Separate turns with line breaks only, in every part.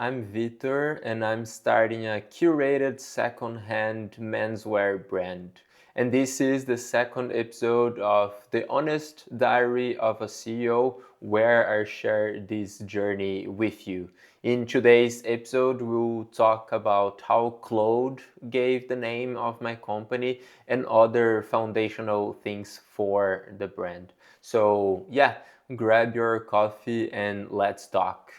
I'm Vitor and I'm starting a curated second-hand menswear brand. And this is the second episode of The Honest Diary of a CEO, where I share this journey with you. In today's episode, we'll talk about how Claude gave the name of my company and other foundational things for the brand. So, yeah, grab your coffee and let's talk.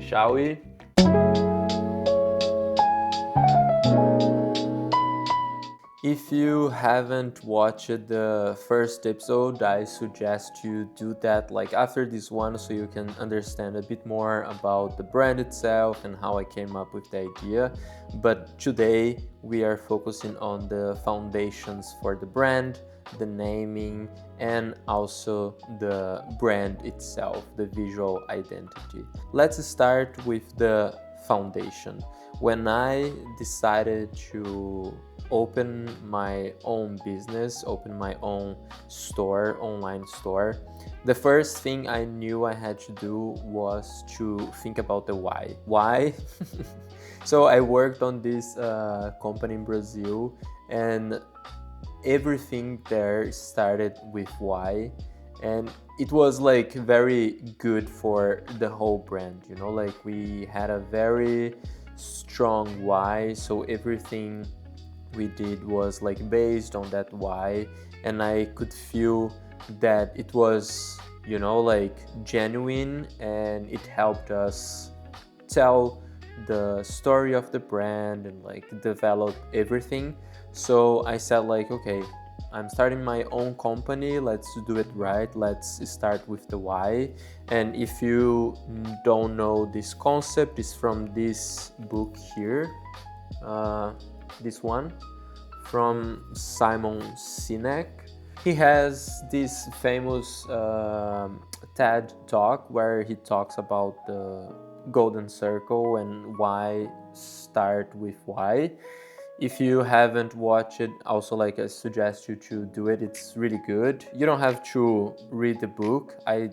Shall we? If you haven't watched the first episode, I suggest you do that like after this one so you can understand a bit more about the brand itself and how I came up with the idea. But today we are focusing on the foundations for the brand, the naming, and also the brand itself, the visual identity. Let's start with the foundation. When I decided to open my own business, open my own store, online store, the first thing I knew I had to do was to think about the why. Why? So I worked on this company in Brazil, and everything there started with why, and it was like very good for the whole brand, you know, like we had a very strong why, so everything we did was like based on that why, and I could feel that it was, you know, like genuine, and it helped us tell the story of the brand and like develop everything. So I said like, okay, I'm starting my own company, let's do it right, let's start with the why. And if you don't know this concept, it's from this book here, this one from Simon Sinek. He has this famous TED talk where he talks about the golden circle and why start with why. If you haven't watched it, also like I suggest you to do it. It's really good. You don't have to read the book. I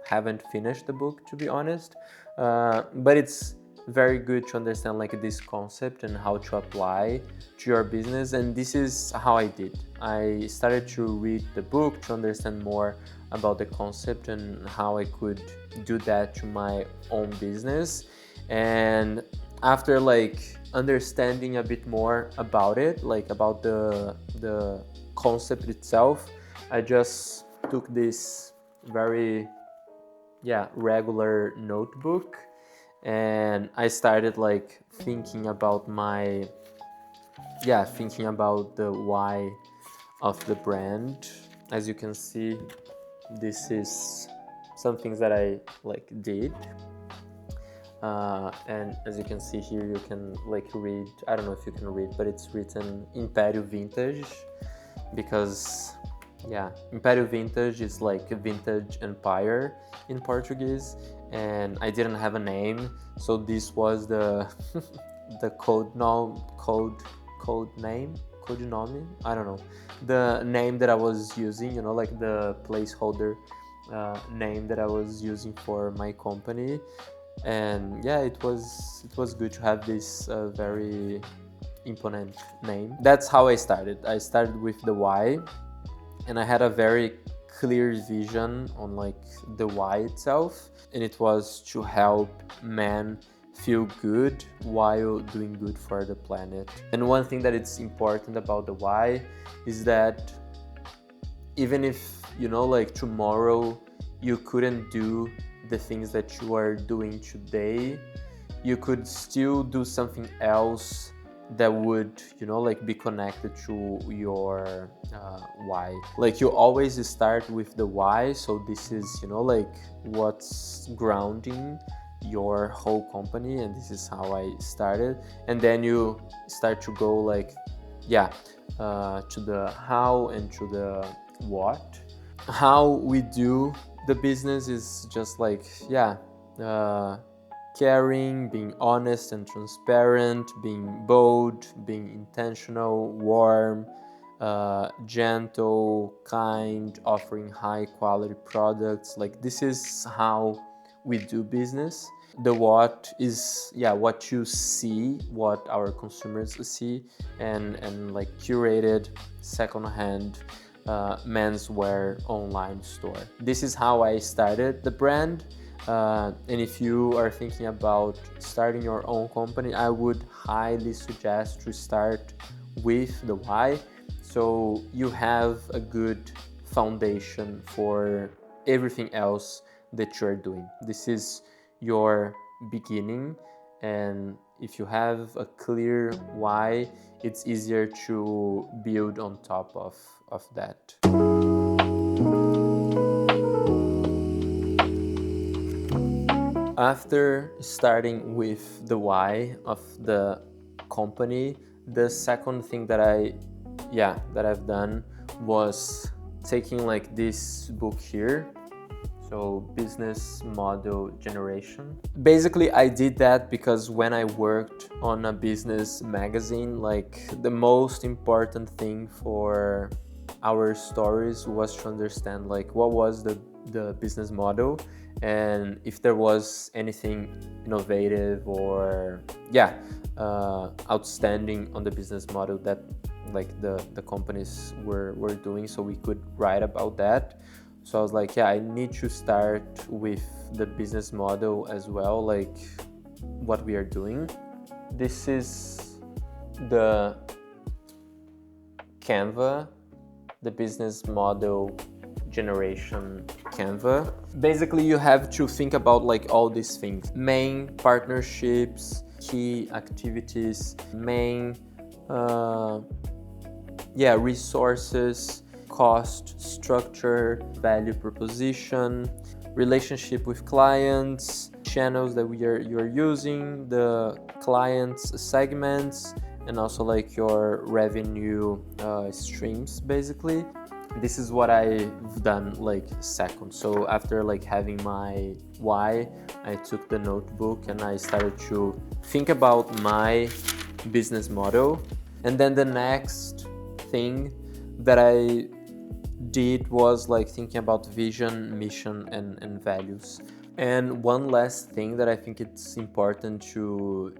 haven't finished the book, to be honest, but it's very good to understand like this concept and how to apply to your business. And this is how I did. I started to read the book to understand more about the concept and how I could do that to my own business. And after like understanding a bit more about it, like about the concept itself, I just took this very regular notebook, and I started like thinking about the why of the brand. As you can see, this is some things that I like did, and as you can see here, you can like read, I don't know if you can read, but it's written Império Vintage, because Império Vintage is like a vintage empire in Portuguese, and I didn't have a name, so this was the the code name, I don't know, the name that I was using, you know, like the placeholder name that I was using for my company. And it was good to have this very imponent name. That's how I started. I started with the why, and I had a very clear vision on like the why itself, and it was to help men feel good while doing good for the planet. And one thing that it's important about the why is that even if, you know, like tomorrow you couldn't do the things that you are doing today, you could still do something else that would, you know, like be connected to your why. Like you always start with the why, so this is, you know, like what's grounding your whole company, and this is how I started. And then you start to go like to the how and to the what. How we do the business is just like caring, being honest and transparent, being bold, being intentional, warm, gentle, kind, offering high quality products. Like, this is how we do business. The what is, yeah, what you see, what our consumers see, and like curated secondhand menswear online store. This is how I started the brand. And if you are thinking about starting your own company, I would highly suggest to start with the why, so you have a good foundation for everything else that you're doing. This is your beginning, and if you have a clear why, it's easier to build on top of that. After starting with the why of the company, the second thing that I've done was taking like this book here, so business model generation. Basically, I did that because when I worked on a business magazine, like the most important thing for our stories was to understand like what was the business model, and if there was anything innovative or outstanding on the business model that like the companies were doing, so we could write about that. So I was like, yeah, I need to start with the business model as well, like what we are doing. This is the Canva, the business model generation Canva. Basically, you have to think about like all these things: main partnerships, key activities, main resources, cost structure, value proposition, relationship with clients, channels that you're using, the clients segments, and also like your revenue streams. Basically, this is what I've done like second. So after like having my why, I took the notebook and I started to think about my business model. And then the next thing that I did was like thinking about vision, mission, and values. And one last thing that I think it's important to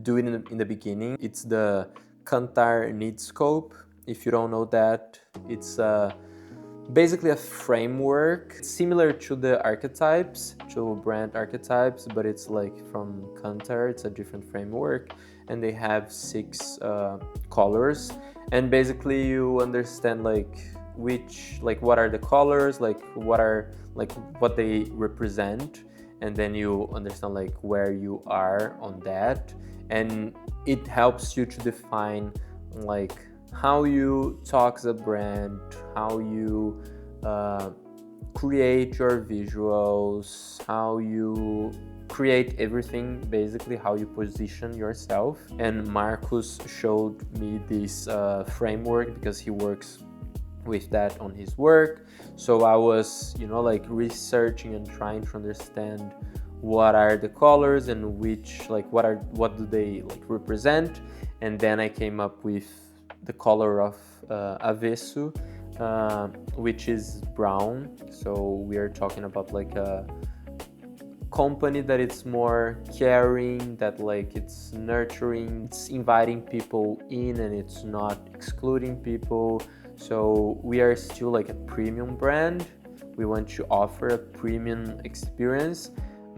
do it in the beginning, it's the kantar needscope. If you don't know that, it's basically a framework similar to the archetypes, to brand archetypes, but it's like from kantar. It's a different framework, and they have 6 colors. And basically you understand like what are the colors, like what they represent, and then you understand like where you are on that, and it helps you to define like how you talk as a brand, how you create your visuals, how you create everything, basically how you position yourself. And Marcus showed me this framework because he works with that on his work. So I was like researching and trying to understand what are the colors and what do they like represent. And then I came up with the color of avesso, which is brown. So we are talking about like a company that it's more caring, that like it's nurturing, it's inviting people in and it's not excluding people. So we are still like a premium brand. We want to offer a premium experience,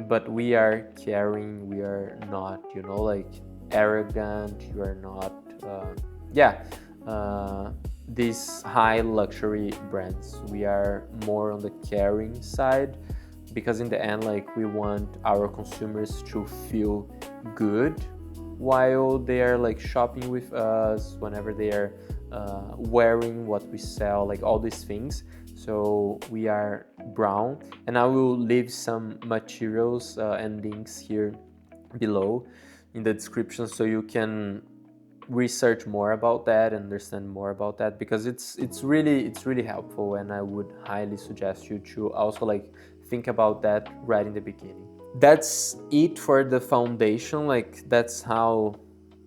but we are caring. We are not like arrogant. You are not these high luxury brands. We are more on the caring side, because in the end, like, we want our consumers to feel good while they are like shopping with us, whenever they are wearing what we sell, like all these things. So we are brown, and I will leave some materials and links here below in the description, so you can research more about that and understand more about that, because it's really helpful, and I would highly suggest you to also like think about that right in the beginning. that's it for the foundation. Like that's how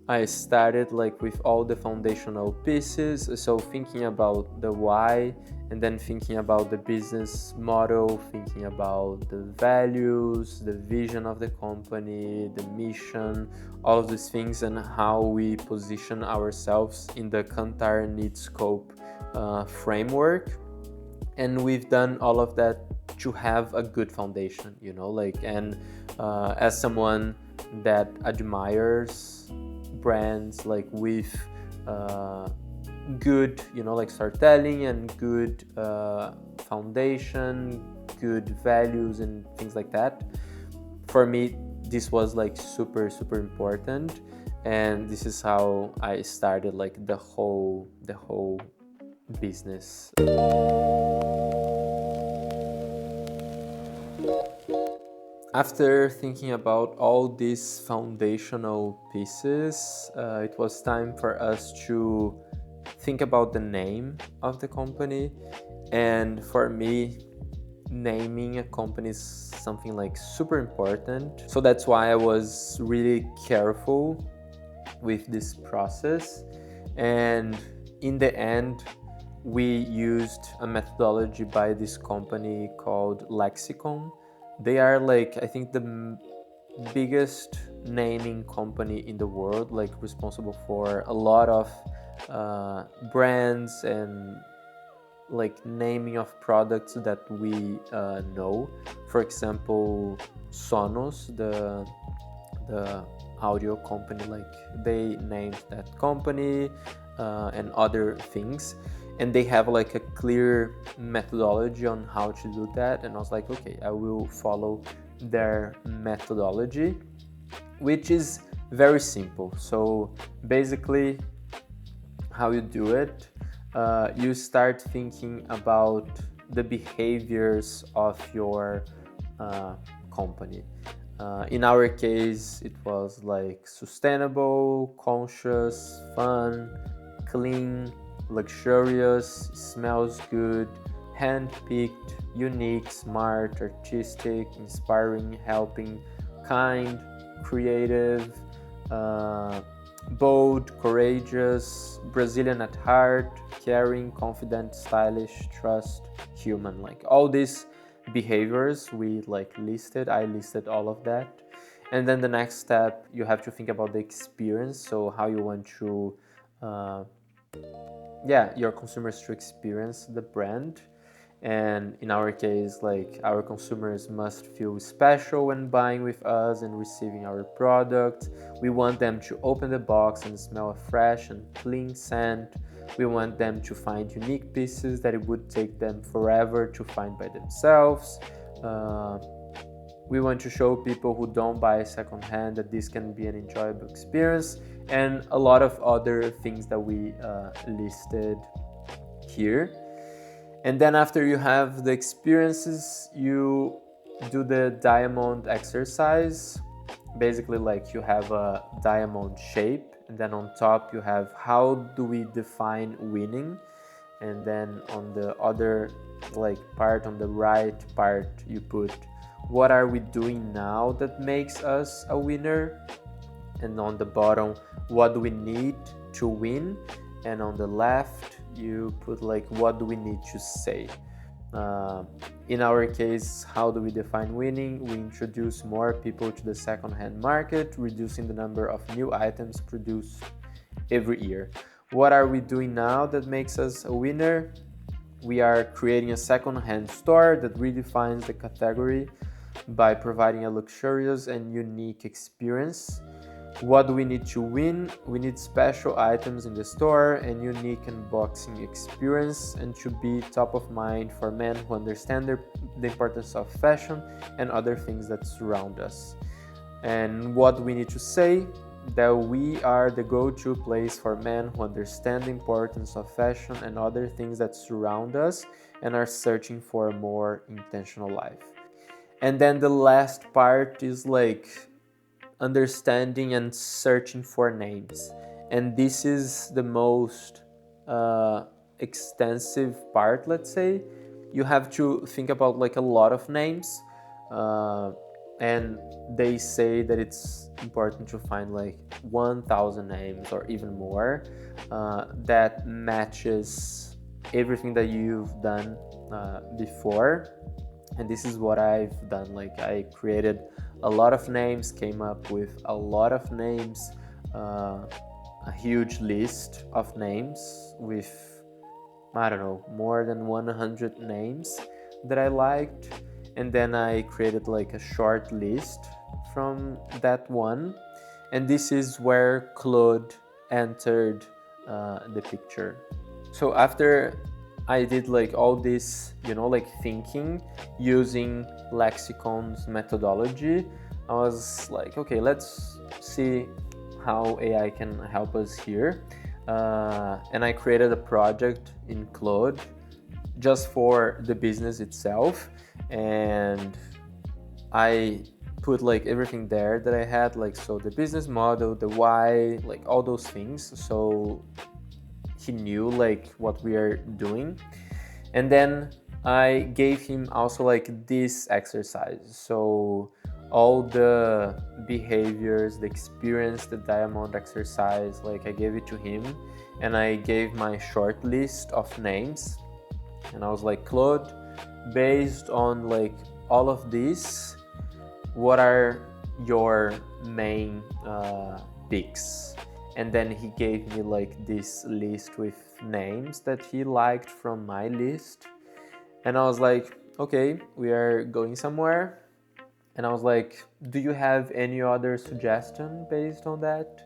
I started, like with all the foundational pieces. So thinking about the why, and then thinking about the business model, thinking about the values, the vision of the company, the mission, all of these things, and how we position ourselves in the Kantar needscope framework. And we've done all of that to have a good foundation, you know, like, and as someone that admires brands like with good, you know, like storytelling and good foundation, good values and things like that, for me this was like super super important. And this is how I started like the whole business. After thinking about all these foundational pieces, it was time for us to think about the name of the company. And for me, naming a company is something like super important. So that's why I was really careful with this process. And in the end, we used a methodology by this company called Lexicon. They are like, I think, the biggest naming company in the world, like responsible for a lot of brands and like naming of products that we know. For example, Sonos, the audio company, like they named that company and other things, and they have like a clear methodology on how to do that. And I was like, okay, I will follow their methodology, which is very simple. So basically how you do it, you start thinking about the behaviors of your company. In our case, it was like sustainable, conscious, fun, clean, luxurious, smells good, hand-picked, unique, smart, artistic, inspiring, helping, kind, creative, bold, courageous, Brazilian at heart, caring, confident, stylish, trust, human. Like all these behaviors we like listed, I listed all of that. And then the next step, you have to think about the experience. So how you want to your consumers to experience the brand. And in our case, like our consumers must feel special when buying with us and receiving our product. We want them to open the box and smell a fresh and clean scent. We want them to find unique pieces that it would take them forever to find by themselves. We want to show people who don't buy secondhand that this can be an enjoyable experience, and a lot of other things that we listed here. And then after you have the experiences, you do the diamond exercise. Basically, like you have a diamond shape, and then on top you have how do we define winning, and then on the other like part, on the right part, you put what are we doing now that makes us a winner, and on the bottom, what do we need to win, and on the left you put like what do we need to say. In our case, how do we define winning? We introduce more people to the second-hand market, reducing the number of new items produced every year. What are we doing now that makes us a winner? We are creating a second-hand store that redefines the category by providing a luxurious and unique experience. What do we need to win? We need special items in the store and unique unboxing experience, and to be top of mind for men who understand the importance of fashion and other things that surround us. And what we need to say? That we are the go-to place for men who understand the importance of fashion and other things that surround us and are searching for a more intentional life. And then the last part is like understanding and searching for names. And this is the most extensive part, let's say. You have to think about like a lot of names. and they say that it's important to find like 1,000 names or even more that matches everything that you've done before. And this is what I've done. Like, I created a lot of names, came up with a lot of names, a huge list of names with, I don't know, more than 100 names that I liked. And then I created like a short list from that one. And this is where Claude entered the picture. So after I did like all this, like thinking using Lexicon's methodology, I was like, okay, let's see how AI can help us here. And I created a project in Claude just for the business itself, and I put like everything there that I had, like, so the business model, the why, like all those things, so he knew like what we are doing. And then I gave him also like this exercise, so all the behaviors, the experience, the diamond exercise, like I gave it to him, and I gave my short list of names, and I was like, Claude, based on like all of this, what are your main picks? And then he gave me like this list with names that he liked from my list, and I was like, okay, we are going somewhere. And I was like, do you have any other suggestion based on that?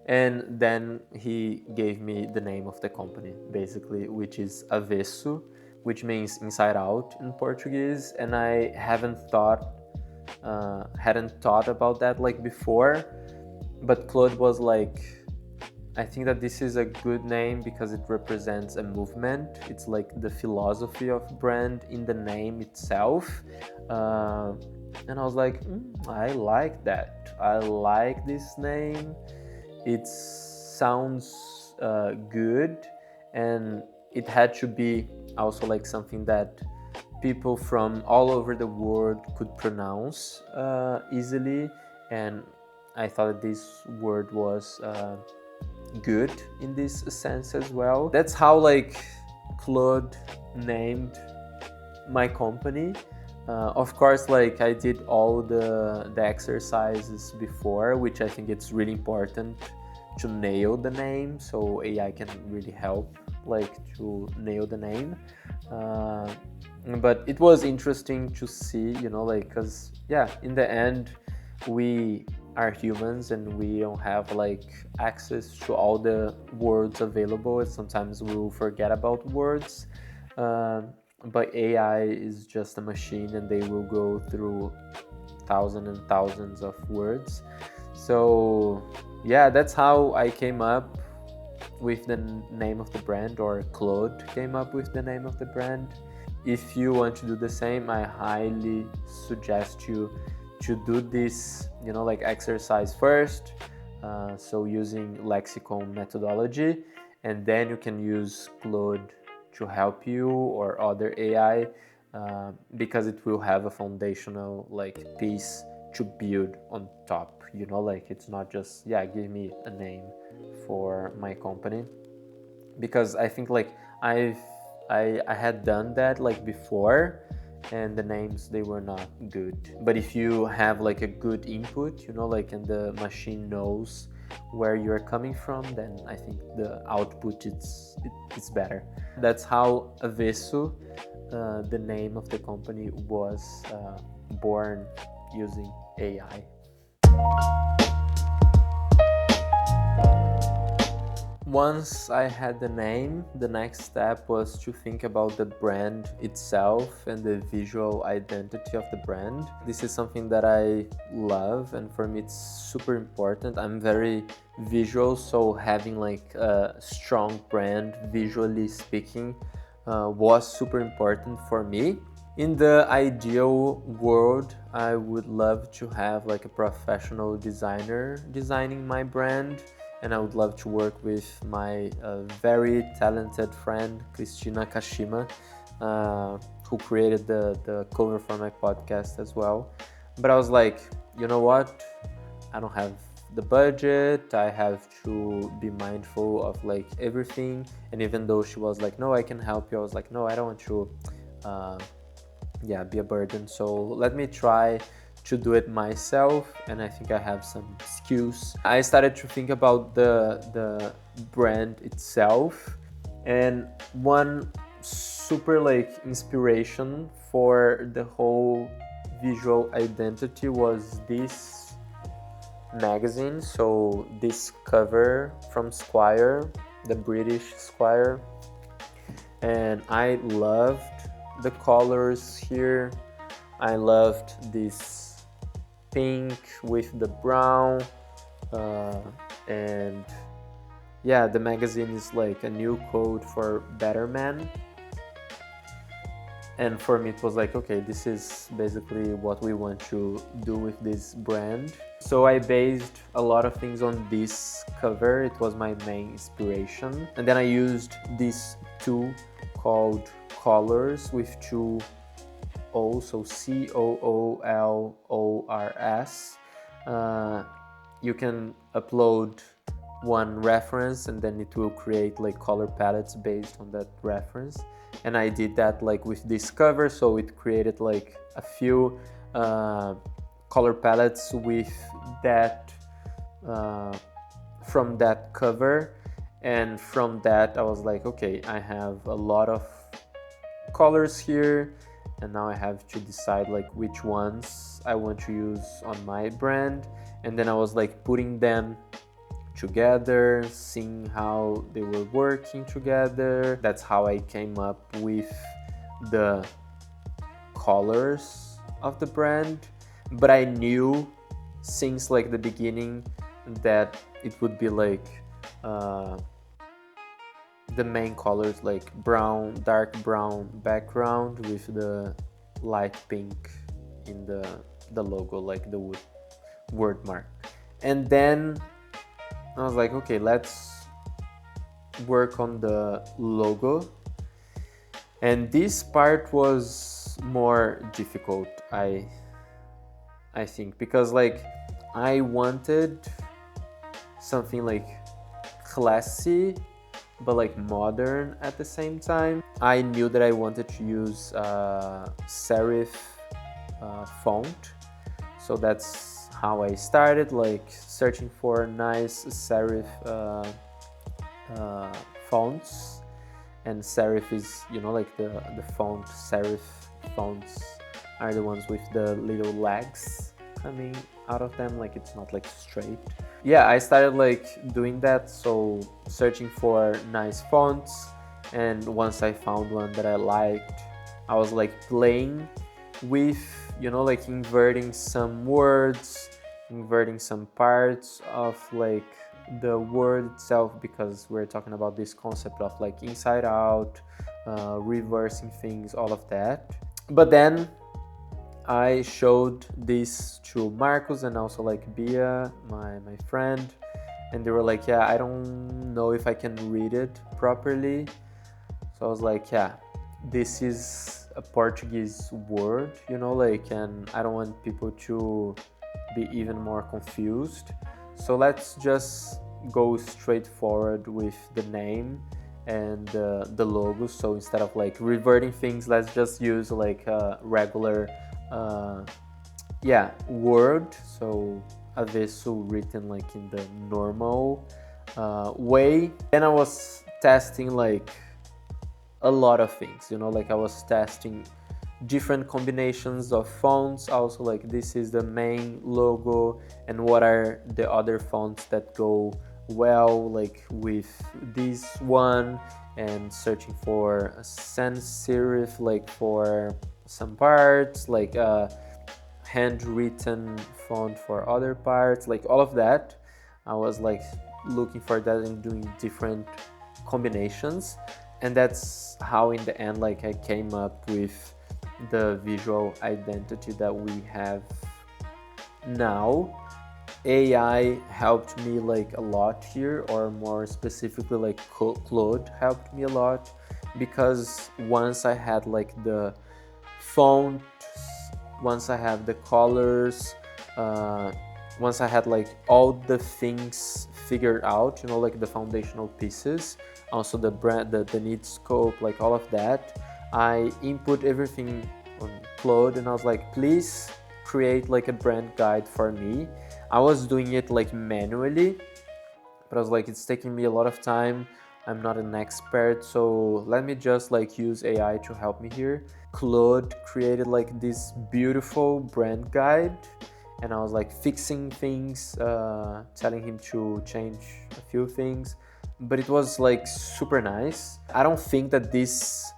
And then he gave me the name of the company, basically, which is Avesso, which means inside out in Portuguese. And I hadn't thought about that like before, but Claude was like, I think that this is a good name because it represents a movement. It's like the philosophy of brand in the name itself. And I was like, I like that. I like this name. It sounds good, and it had to be also like something that people from all over the world could pronounce easily. And I thought that this word was good in this sense as well. That's how like Claude named my company. Of course, like I did all the exercises before, which I think it's really important to nail the name, so AI can really help like to nail the name. But it was interesting to see, like, because yeah, in the end we are humans and we don't have like access to all the words available, and sometimes we'll forget about words. But AI is just a machine, and they will go through thousands and thousands of words. So yeah, that's how I came up with the name of the brand, or Claude came up with the name of the brand. If you want to do the same, I highly suggest you to do this, like exercise first. So using Lexicon methodology, and then you can use Claude to help you, or other AI, because it will have a foundational like piece to build on top. Like it's not just give me a name for my company, because I think like I had done that like before, and the names, they were not good. But if you have like a good input, like, and the machine knows where you're coming from, then I think the output it's better. That's how Avesso, the name of the company, was born using AI. Once I had the name, the next step was to think about the brand itself and the visual identity of the brand. This is something that I love, and for me it's super important. I'm very visual, so having like a strong brand, visually speaking, was super important for me. In the ideal world, I would love to have like a professional designer designing my brand, and I would love to work with my very talented friend Christina Kashima, who created the cover for my podcast as well. But I was like, you know what, I don't have the budget, I have to be mindful of like everything. And even though she was like, no, I can help you, I was like, no, I don't want to be a burden, so let me try to do it myself, and I think I have some skills. I started to think about the brand itself, and one super like inspiration for the whole visual identity was this magazine. So this cover from Squire, the British Squire, and I loved the colors here. I loved this pink with the brown, and yeah, the magazine is like a new code for better men. And for me it was like, okay, this is basically what we want to do with this brand. So I based a lot of things on this cover. It was my main inspiration, and then I used these two called colors with two O, so COOLORS. You can upload one reference and then it will create like color palettes based on that reference. And I did that like with this cover, so it created like a few color palettes with that from that cover. And from that I was like, okay, I have a lot of colors here, and now I have to decide like which ones I want to use on my brand. And then I was like putting them together, seeing how they were working together. That's how I came up with the colors of the brand. But I knew since like the beginning that it would be like the main colors, like brown, dark brown background with the light pink in the logo, like the word mark. And then I was like, okay, let's work on the logo. And this part was more difficult, I think, because like I wanted something like classy but like modern at the same time. I knew that I wanted to use serif font, so that's how I started, like searching for nice serif fonts. And serif is, you know, like the font, serif fonts are the ones with the little legs coming out of them, like it's not like straight. Yeah, I started like doing that, so searching for nice fonts, and once I found one that I liked, I was like playing with, you know, like inverting some words, inverting some parts of like the word itself, because we're talking about this concept of like inside out, reversing things, all of that. But then I showed this to Marcos and also like Bia, my friend, and they were like, yeah, I don't know if I can read it properly. So I was like, yeah, this is a Portuguese word, you know, like, and I don't want people to be even more confused. So let's just go straight forward with the name and the logo. So instead of like reverting things, let's just use like a regular word, so avesso written like in the normal way. Then I was testing like a lot of things, you know, like I was testing different combinations of fonts, also like this is the main logo and what are the other fonts that go well like with this one, and searching for a sans serif like for some parts, like a handwritten font for other parts, like all of that. I was like looking for that and doing different combinations, and that's how in the end like I came up with the visual identity that we have now. AI helped me like a lot here, or more specifically like Claude helped me a lot, because once I had like the font once I have the colors, once I had like all the things figured out, you know, like the foundational pieces, also the brand, the needscope, like all of that, I input everything on Claude, and I was like, please create like a brand guide for me. I was doing it like manually, but I was like, it's taking me a lot of time. I'm not an expert, so let me just like use AI to help me here. Claude created like this beautiful brand guide, and I was like fixing things, telling him to change a few things, but it was like super nice. I don't think that this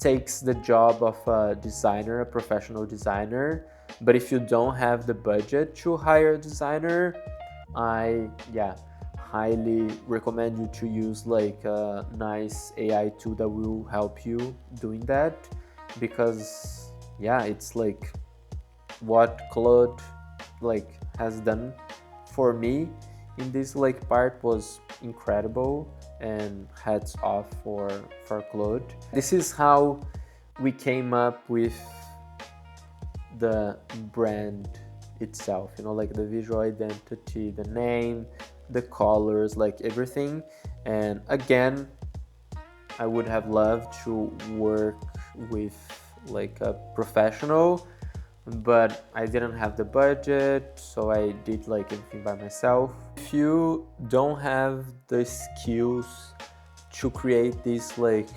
takes the job of a designer, a professional designer, but if you don't have the budget to hire a designer, I highly recommend you to use like a nice AI tool that will help you doing that, because it's like what Claude like has done for me in this like part was incredible, and hats off for Claude. This is how we came up with the brand itself, you know, like the visual identity, the name, the colors, like everything. And again, I would have loved to work with like a professional, but I didn't have the budget, so I did like everything by myself. If you don't have the skills to create this like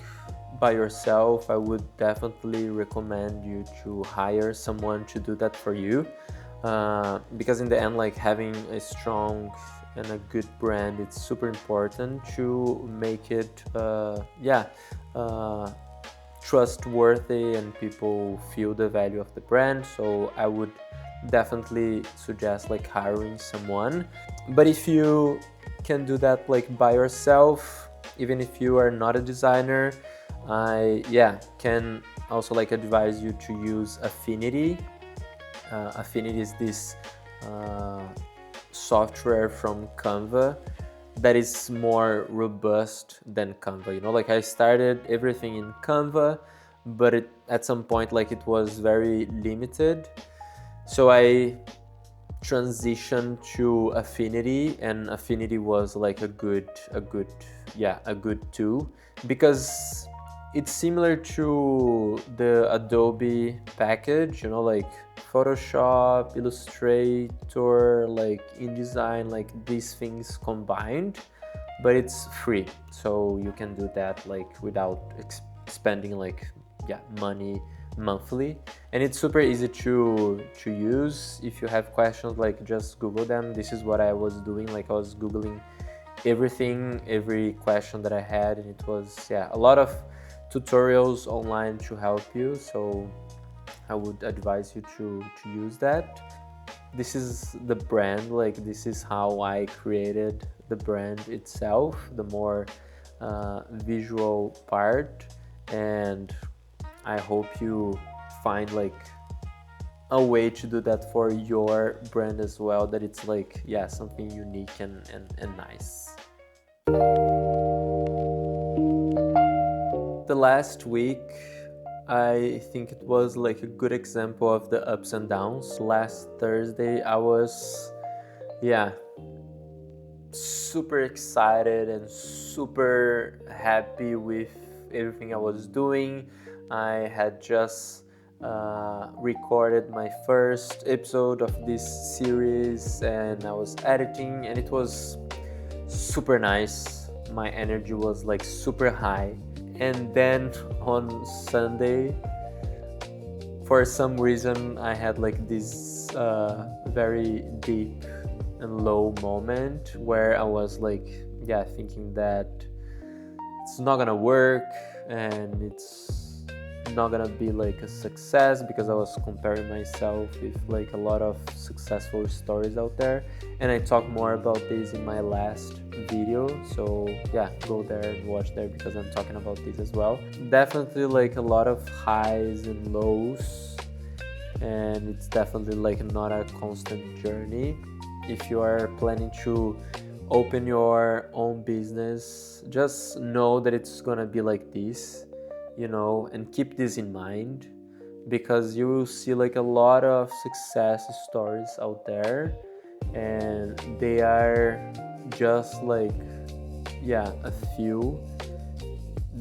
by yourself, I would definitely recommend you to hire someone to do that for you, because in the end, like having a strong and a good brand, it's super important to make it trustworthy and people feel the value of the brand. So I would definitely suggest like hiring someone. But if you can do that like by yourself, even if you are not a designer, I can also like advise you to use Affinity. Affinity is this software from Canva that is more robust than Canva. You know, like I started everything in Canva, but at some point like it was very limited. So I transitioned to Affinity, and Affinity was like a good tool, because it's similar to the Adobe package, you know, like Photoshop, Illustrator, like InDesign, like these things combined, but it's free, so you can do that like without spending like money monthly, and it's super easy to use. If you have questions, like just Google them. This is what I was doing, like I was Googling every question that I had, and it was a lot of tutorials online to help you, so I would advise you to use that. This is the brand, like this is how I created the brand itself, the more visual part, and I hope you find like a way to do that for your brand as well, that it's like something unique and nice. The last week, I think it was like a good example of the ups and downs. Last Thursday I was super excited and super happy with everything I was doing. I had just recorded my first episode of this series, and I was editing, and it was super nice. My energy was like super high. And then on Sunday, for some reason, I had like this very deep and low moment where I was like thinking that it's not gonna work and it's not gonna be like a success, because I was comparing myself with like a lot of successful stories out there, and I talk more about this in my last video, so go there and watch there, because I'm talking about this as well. Definitely like a lot of highs and lows, and it's definitely like not a constant journey. If you are planning to open your own business, just know that it's gonna be like this, you know, and keep this in mind, because you will see like a lot of success stories out there, and they are just like, yeah, a few.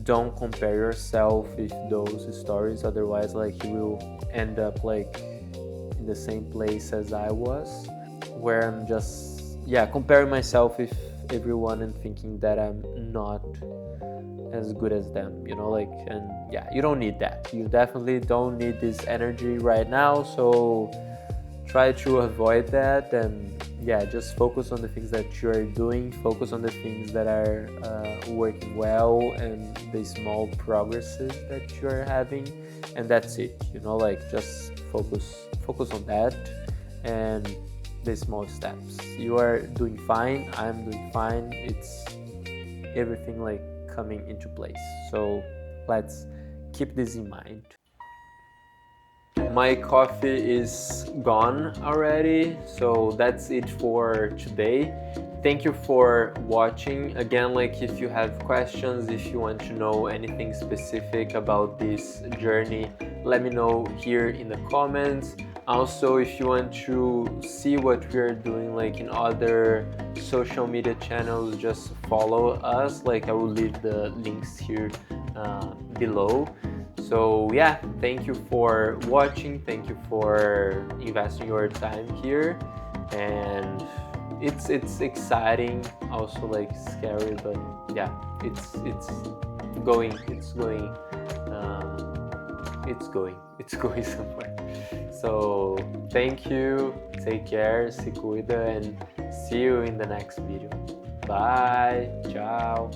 Don't compare yourself with those stories, otherwise like you will end up like in the same place as I was, where I'm just, yeah, comparing myself with everyone and thinking that I'm not as good as them, you know, like, and yeah, you don't need that. You definitely don't need this energy right now, so try to avoid that, and yeah, just focus on the things that you are doing, focus on the things that are working well, and the small progresses that you are having, and that's it, you know, like, just focus on that, and the small steps. You are doing fine, I'm doing fine, it's everything like coming into place. So let's keep this in mind. My coffee is gone already, so that's it for today. Thank you for watching. Again, like, if you have questions, if you want to know anything specific about this journey, let me know here in the comments. Also, if you want to see what we are doing like in other social media channels, just follow us. Like, I will leave the links here below. So yeah, thank you for watching, thank you for investing your time here, and it's exciting, also like scary, but yeah, it's going, it's going somewhere. So thank you, take care, se cuida, and see you in the next video. Bye, ciao.